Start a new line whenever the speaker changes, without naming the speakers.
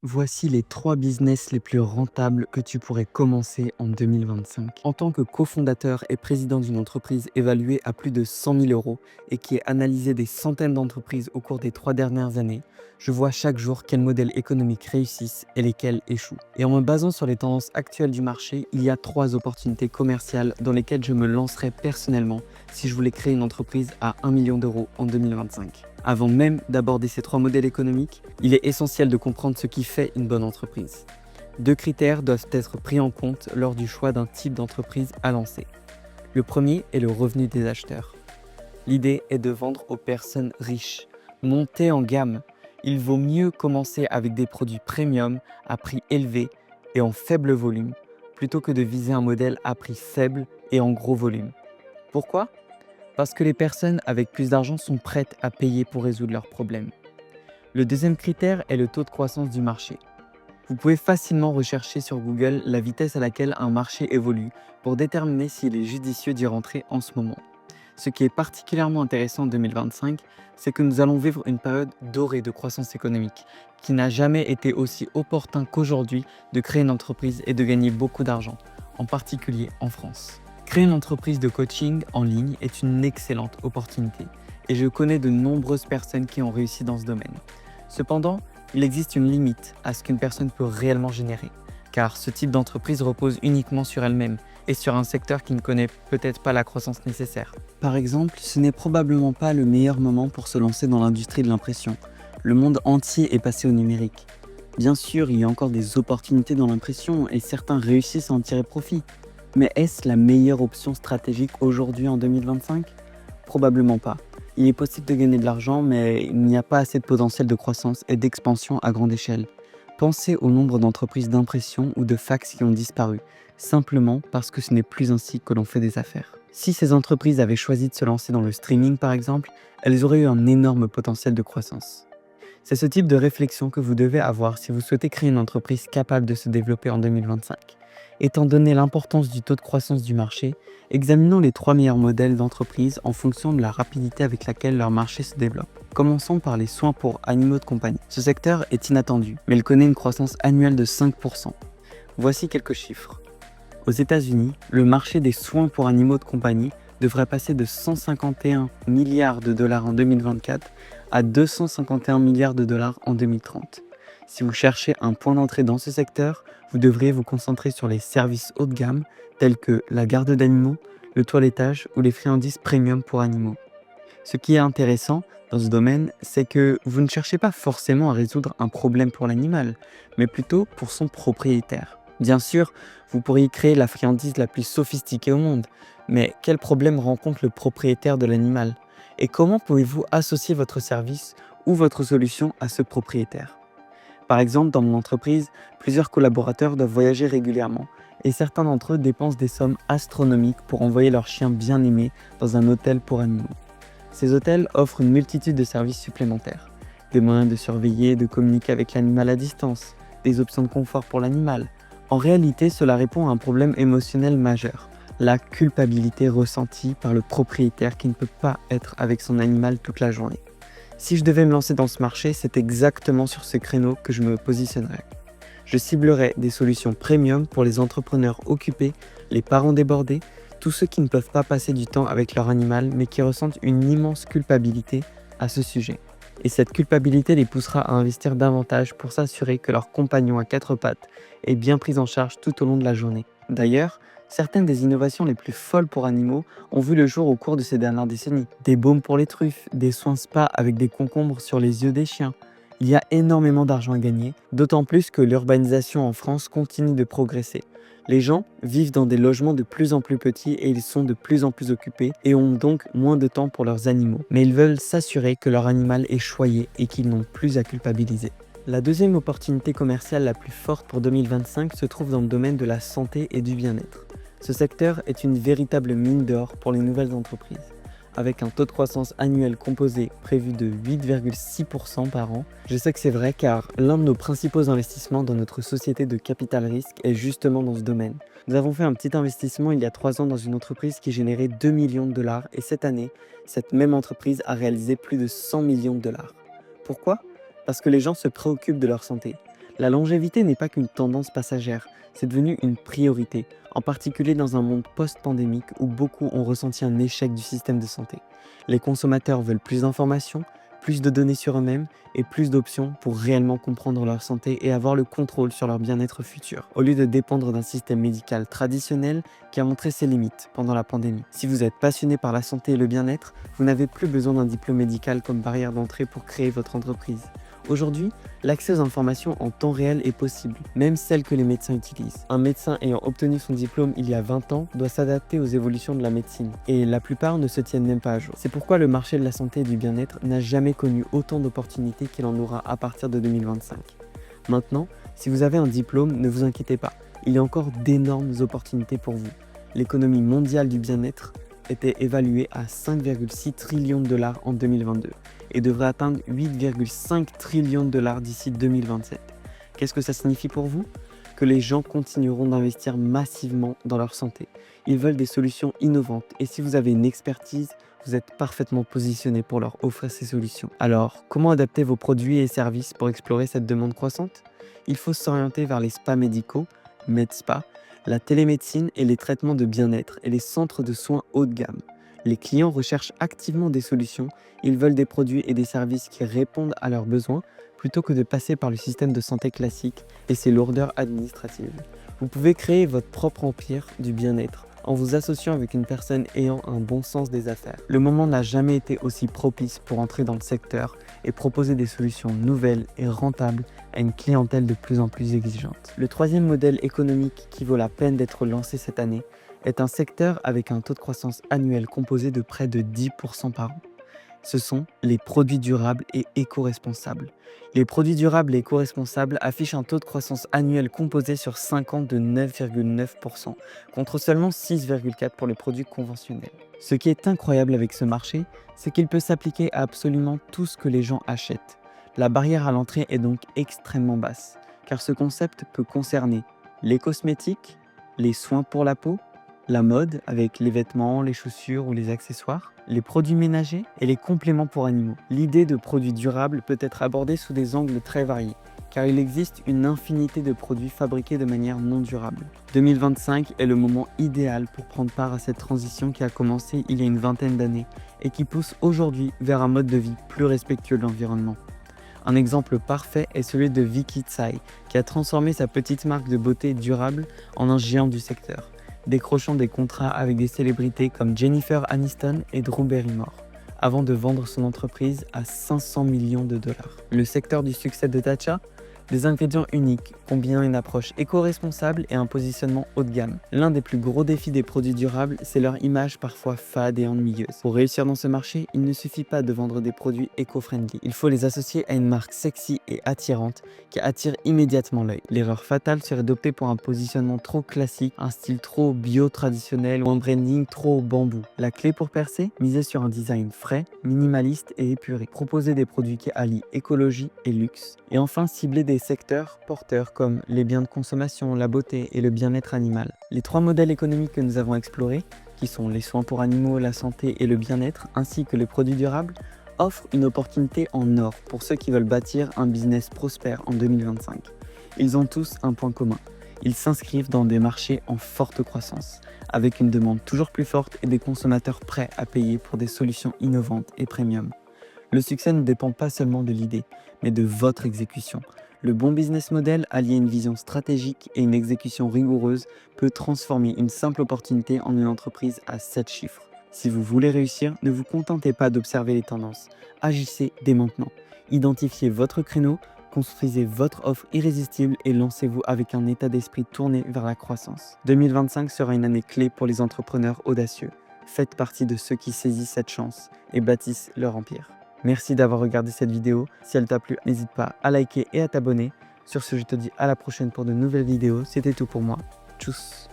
Voici les 3 business les plus rentables que tu pourrais commencer en 2025. En tant que cofondateur et président d'une entreprise évaluée à plus de 100 000 euros et qui a analysé des centaines d'entreprises au cours des 3 dernières années, je vois chaque jour quels modèles économiques réussissent et lesquels échouent. Et en me basant sur les tendances actuelles du marché, il y a 3 opportunités commerciales dans lesquelles je me lancerais personnellement si je voulais créer une entreprise à 1 million d'euros en 2025. Avant même d'aborder ces 3 modèles économiques, il est essentiel de comprendre ce qui fait une bonne entreprise. 2 critères doivent être pris en compte lors du choix d'un type d'entreprise à lancer. Le premier est le revenu des acheteurs. L'idée est de vendre aux personnes riches, monter en gamme. Il vaut mieux commencer avec des produits premium à prix élevé et en faible volume, plutôt que de viser un modèle à prix faible et en gros volume. Pourquoi ? Parce que les personnes avec plus d'argent sont prêtes à payer pour résoudre leurs problèmes. Le deuxième critère est le taux de croissance du marché. Vous pouvez facilement rechercher sur Google la vitesse à laquelle un marché évolue pour déterminer s'il est judicieux d'y rentrer en ce moment. Ce qui est particulièrement intéressant en 2025, c'est que nous allons vivre une période dorée de croissance économique, qui n'a jamais été aussi opportun qu'aujourd'hui de créer une entreprise et de gagner beaucoup d'argent, en particulier en France. Créer une entreprise de coaching en ligne est une excellente opportunité, et je connais de nombreuses personnes qui ont réussi dans ce domaine. Cependant, il existe une limite à ce qu'une personne peut réellement générer, car ce type d'entreprise repose uniquement sur elle-même et sur un secteur qui ne connaît peut-être pas la croissance nécessaire. Par exemple, ce n'est probablement pas le meilleur moment pour se lancer dans l'industrie de l'impression. Le monde entier est passé au numérique. Bien sûr, il y a encore des opportunités dans l'impression et certains réussissent à en tirer profit. Mais est-ce la meilleure option stratégique aujourd'hui en 2025 ? Probablement pas. Il est possible de gagner de l'argent, mais il n'y a pas assez de potentiel de croissance et d'expansion à grande échelle. Pensez au nombre d'entreprises d'impression ou de fax qui ont disparu, simplement parce que ce n'est plus ainsi que l'on fait des affaires. Si ces entreprises avaient choisi de se lancer dans le streaming par exemple, elles auraient eu un énorme potentiel de croissance. C'est ce type de réflexion que vous devez avoir si vous souhaitez créer une entreprise capable de se développer en 2025. Étant donné l'importance du taux de croissance du marché, examinons les 3 meilleurs modèles d'entreprise en fonction de la rapidité avec laquelle leur marché se développe. Commençons par les soins pour animaux de compagnie. Ce secteur est inattendu, mais il connaît une croissance annuelle de 5%. Voici quelques chiffres. Aux États-Unis, le marché des soins pour animaux de compagnie devrait passer de 151 milliards de dollars en 2024 à 251 milliards de dollars en 2030. Si vous cherchez un point d'entrée dans ce secteur, vous devriez vous concentrer sur les services haut de gamme tels que la garde d'animaux, le toilettage ou les friandises premium pour animaux. Ce qui est intéressant dans ce domaine, c'est que vous ne cherchez pas forcément à résoudre un problème pour l'animal, mais plutôt pour son propriétaire. Bien sûr, vous pourriez créer la friandise la plus sophistiquée au monde, mais quel problème rencontre le propriétaire de l'animal? Et comment pouvez-vous associer votre service ou votre solution à ce propriétaire? Par exemple, dans mon entreprise, plusieurs collaborateurs doivent voyager régulièrement, et certains d'entre eux dépensent des sommes astronomiques pour envoyer leur chien bien-aimé dans un hôtel pour animaux. Ces hôtels offrent une multitude de services supplémentaires. Des moyens de surveiller et de communiquer avec l'animal à distance, des options de confort pour l'animal. En réalité, cela répond à un problème émotionnel majeur, la culpabilité ressentie par le propriétaire qui ne peut pas être avec son animal toute la journée. Si je devais me lancer dans ce marché, c'est exactement sur ce créneau que je me positionnerais. Je ciblerais des solutions premium pour les entrepreneurs occupés, les parents débordés, tous ceux qui ne peuvent pas passer du temps avec leur animal mais qui ressentent une immense culpabilité à ce sujet. Et cette culpabilité les poussera à investir davantage pour s'assurer que leur compagnon à quatre pattes est bien pris en charge tout au long de la journée. D'ailleurs, certaines des innovations les plus folles pour animaux ont vu le jour au cours de ces dernières décennies. Des baumes pour les truffes, des soins spa avec des concombres sur les yeux des chiens. Il y a énormément d'argent à gagner, d'autant plus que l'urbanisation en France continue de progresser. Les gens vivent dans des logements de plus en plus petits et ils sont de plus en plus occupés et ont donc moins de temps pour leurs animaux. Mais ils veulent s'assurer que leur animal est choyé et qu'ils n'ont plus à culpabiliser. La deuxième opportunité commerciale la plus forte pour 2025 se trouve dans le domaine de la santé et du bien-être. Ce secteur est une véritable mine d'or pour les nouvelles entreprises. Avec un taux de croissance annuel composé prévu de 8,6% par an. Je sais que c'est vrai car l'un de nos principaux investissements dans notre société de capital risque est justement dans ce domaine. Nous avons fait un petit investissement il y a 3 ans dans une entreprise qui générait 2 millions de dollars et cette année, cette même entreprise a réalisé plus de 100 millions de dollars. Pourquoi ? Parce que les gens se préoccupent de leur santé. La longévité n'est pas qu'une tendance passagère, c'est devenu une priorité, en particulier dans un monde post-pandémique où beaucoup ont ressenti un échec du système de santé. Les consommateurs veulent plus d'informations, plus de données sur eux-mêmes et plus d'options pour réellement comprendre leur santé et avoir le contrôle sur leur bien-être futur, au lieu de dépendre d'un système médical traditionnel qui a montré ses limites pendant la pandémie. Si vous êtes passionné par la santé et le bien-être, vous n'avez plus besoin d'un diplôme médical comme barrière d'entrée pour créer votre entreprise. Aujourd'hui, l'accès aux informations en temps réel est possible, même celles que les médecins utilisent. Un médecin ayant obtenu son diplôme il y a 20 ans doit s'adapter aux évolutions de la médecine, et la plupart ne se tiennent même pas à jour. C'est pourquoi le marché de la santé et du bien-être n'a jamais connu autant d'opportunités qu'il en aura à partir de 2025. Maintenant, si vous avez un diplôme, ne vous inquiétez pas, il y a encore d'énormes opportunités pour vous. L'économie mondiale du bien-être était évaluée à 5,6 trillions de dollars en 2022 et devrait atteindre 8,5 trillions de dollars d'ici 2027. Qu'est-ce que ça signifie pour vous? Que les gens continueront d'investir massivement dans leur santé. Ils veulent des solutions innovantes et si vous avez une expertise, vous êtes parfaitement positionné pour leur offrir ces solutions. Alors, comment adapter vos produits et services pour explorer cette demande croissante? Il faut s'orienter vers les spas médicaux, MedSpa, la télémédecine et les traitements de bien-être et les centres de soins haut de gamme. Les clients recherchent activement des solutions, ils veulent des produits et des services qui répondent à leurs besoins plutôt que de passer par le système de santé classique et ses lourdeurs administratives. Vous pouvez créer votre propre empire du bien-être en vous associant avec une personne ayant un bon sens des affaires. Le moment n'a jamais été aussi propice pour entrer dans le secteur et proposer des solutions nouvelles et rentables à une clientèle de plus en plus exigeante. Le troisième modèle économique qui vaut la peine d'être lancé cette année est un secteur avec un taux de croissance annuel composé de près de 10% par an. Ce sont les produits durables et éco-responsables. Les produits durables et éco-responsables affichent un taux de croissance annuel composé sur 5 ans de 9,9%, contre seulement 6,4% pour les produits conventionnels. Ce qui est incroyable avec ce marché, c'est qu'il peut s'appliquer à absolument tout ce que les gens achètent. La barrière à l'entrée est donc extrêmement basse, car ce concept peut concerner les cosmétiques, les soins pour la peau, la mode avec les vêtements, les chaussures ou les accessoires, les produits ménagers et les compléments pour animaux. L'idée de produits durables peut être abordée sous des angles très variés, car il existe une infinité de produits fabriqués de manière non durable. 2025 est le moment idéal pour prendre part à cette transition qui a commencé il y a une vingtaine d'années et qui pousse aujourd'hui vers un mode de vie plus respectueux de l'environnement. Un exemple parfait est celui de Vicky Tsai, qui a transformé sa petite marque de beauté durable en un géant du secteur, décrochant des contrats avec des célébrités comme Jennifer Aniston et Drew Barrymore, avant de vendre son entreprise à 500 millions de dollars. Le secteur du succès de Tatcha, des ingrédients uniques, combinant une approche éco-responsable et un positionnement haut de gamme. L'un des plus gros défis des produits durables, c'est leur image parfois fade et ennuyeuse. Pour réussir dans ce marché, il ne suffit pas de vendre des produits éco-friendly. Il faut les associer à une marque sexy et attirante qui attire immédiatement l'œil. L'erreur fatale serait d'opter pour un positionnement trop classique, un style trop bio-traditionnel ou un branding trop bambou. La clé pour percer, miser sur un design frais, minimaliste et épuré. Proposer des produits qui allient écologie et luxe. Et enfin, cibler des secteurs porteurs comme les biens de consommation, la beauté et le bien-être animal. Les trois modèles économiques que nous avons explorés, qui sont les soins pour animaux, la santé et le bien-être, ainsi que les produits durables, offrent une opportunité en or pour ceux qui veulent bâtir un business prospère en 2025. Ils ont tous un point commun. Ils s'inscrivent dans des marchés en forte croissance, avec une demande toujours plus forte et des consommateurs prêts à payer pour des solutions innovantes et premium. Le succès ne dépend pas seulement de l'idée, mais de votre exécution. Le bon business model, allié à une vision stratégique et une exécution rigoureuse, peut transformer une simple opportunité en une entreprise à 7 chiffres. Si vous voulez réussir, ne vous contentez pas d'observer les tendances. Agissez dès maintenant. Identifiez votre créneau, construisez votre offre irrésistible et lancez-vous avec un état d'esprit tourné vers la croissance. 2025 sera une année clé pour les entrepreneurs audacieux. Faites partie de ceux qui saisissent cette chance et bâtissent leur empire. Merci d'avoir regardé cette vidéo. Si elle t'a plu, n'hésite pas à liker et à t'abonner. Sur ce, je te dis à la prochaine pour de nouvelles vidéos. C'était tout pour moi. Tchuss!